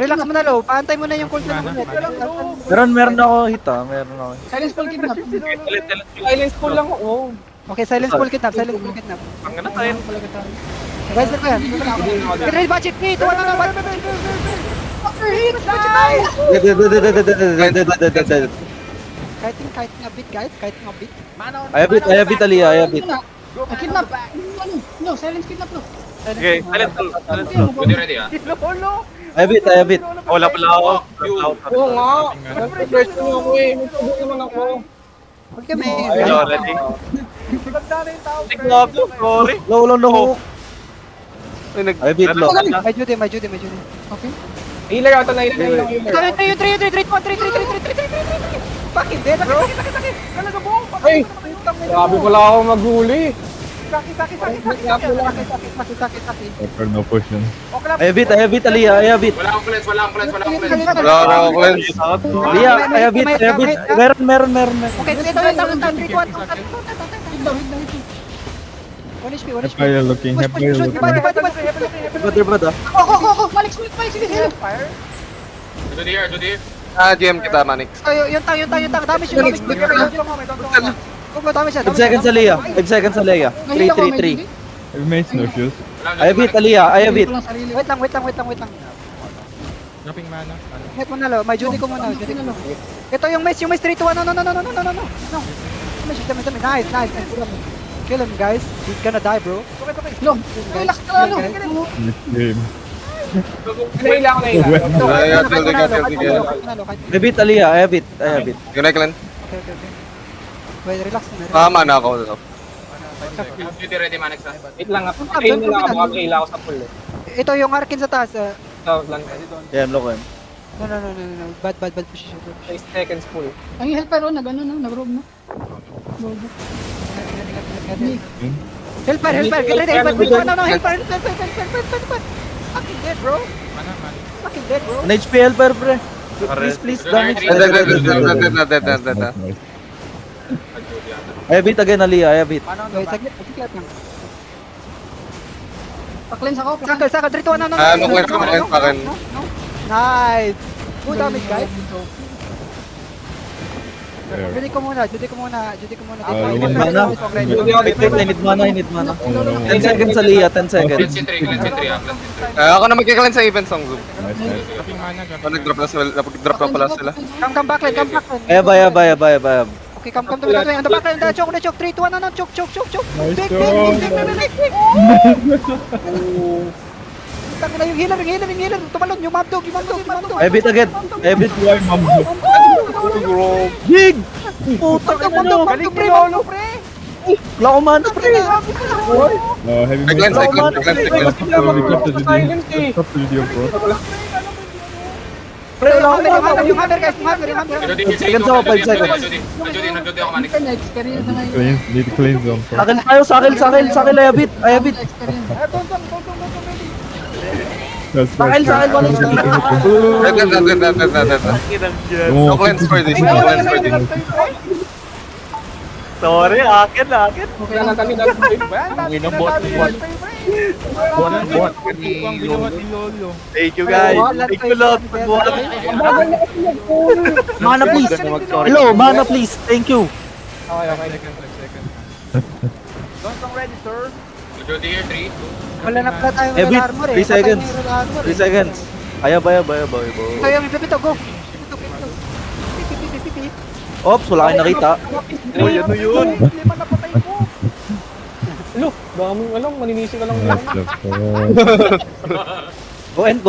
Relax mo na low. Paantay mo na yung cooldown mo. Meron ako hit meron ako. Silence full kidnap. Silence full lang ako. Okay, silence full kidnap. Silence full kidnap. Ang ganda tayo. Guys, ko yan. Get ready, batch it. 3, 2, 1, 1. Fucker hit! Nice! Kahit nga bit, guys. Kahit nga bit. Ayabit, Aliyah, ayabit. Kidnap! No, silence kidnap no. Okay, silence full. Silence full. Ready, ready ah. Ayabit. Wala pala ako. Oo nga. First mo ako eh. May tubo naman ako. Huwag kami. Hello, ready? Sorry. Low, no. Ayabit, low. May Judy. Okay. Healer ata na healer. Yung 3. Fucking dead, bro. Ay! Grabe pala ako maghuli. Sakit. No potion. Ayabit, Aliyah, ayabit. Wala akong cleanse, wala akong cleanse, wala akong cleanse. Wala ako cleanse. Aliyah, ayabit. Meron. Okay, ito yung tangan 3, 2, 1. Hit daw. 1 HP, 1 HP. Fire looking, Push, fire looking. Diba? Go! Balik, sige. Judy here, Judy here. GM kita, Manix. So, yung tang. Damage. Huwag mo damage siya. 5 seconds, Aliyah. 5 seconds, Aliyah. 3. I've made no shoes. Ayabit, Aliyah, ayabit. Wait lang. Dropping mana. Hit mo na lo. May Judy ko muna. Ito yung mace 3, 2, 1. No. Damage. Nice. Kill him, guys. He's gonna die, bro. No, relax ka lang. Next game. Nahila ako nahila. Ayabit, Aliyah, ayabit. Yung cleanse. Okay. Wait, relax na. Tama na ako. Judy ready, Manex ah. Wait lang ako. Ayun na lang ako. Baka mahila ako sa full eh. Ito yung Arkin sa taas. So, lang. Yan, low ko yan. No. Bad position. 6 seconds full. Ang helper oh, nag-rob no. Helper. Get ready. No. Helper. Fucking dead, bro. An HP helper, pre. Please, damage. Nice. Ayabit again, Aliyah, ayabit. Wait, saglit lang. Pa-cleanse ako. Sakal, 3, 2, 1, no. cleanse pa rin. Nice. Good damage, guys. There. Judy ko muna. Need mana? I need mana. 10 seconds, Aliyah, 10 seconds. Cleanse in 3 ah. Ako na magkikleanse sa event song zoom. Nice. Nag-drop na pala sila. Come back lane. Ayab. Okay, come to me. On the back lane, choke, 3, 2, 1, no. Choke. Nice Big. job. Tangin na yung healer. Tumalon, yung mabdog. Ayabit again. Ayabit. Why, Mambo? Big! Putang ina nyo! Pre. Wala ko mana, pre! Heavy Cleanse. Silence eh. Stop the video, bro. Pre, wala ko mana! Yung hammer, guys. Judy, 5 seconds ako, 5 seconds. Judy ako, Manex. Experience na ngayon. Cleanse, need cleanse zone, bro. Sa akin, ayabit. Experience. That's Sa akin, wala sa No cleanse for this. Sorry, akin. Kaya lang kami dahil Thank you guys. Thank you lot. Mana, please. Hello, mana, please. Thank you. Okay. Judy here, 3. Wala na pala tayong Ebit, real armor 3 seconds. Patay na yung real armor 3 seconds. Ayab. Ito yung ipipito, go. Ops, wala kayong nakita. Uy, ano yun? Lo, daming alam, maninisi ka lang. Nice job, bro. Go end.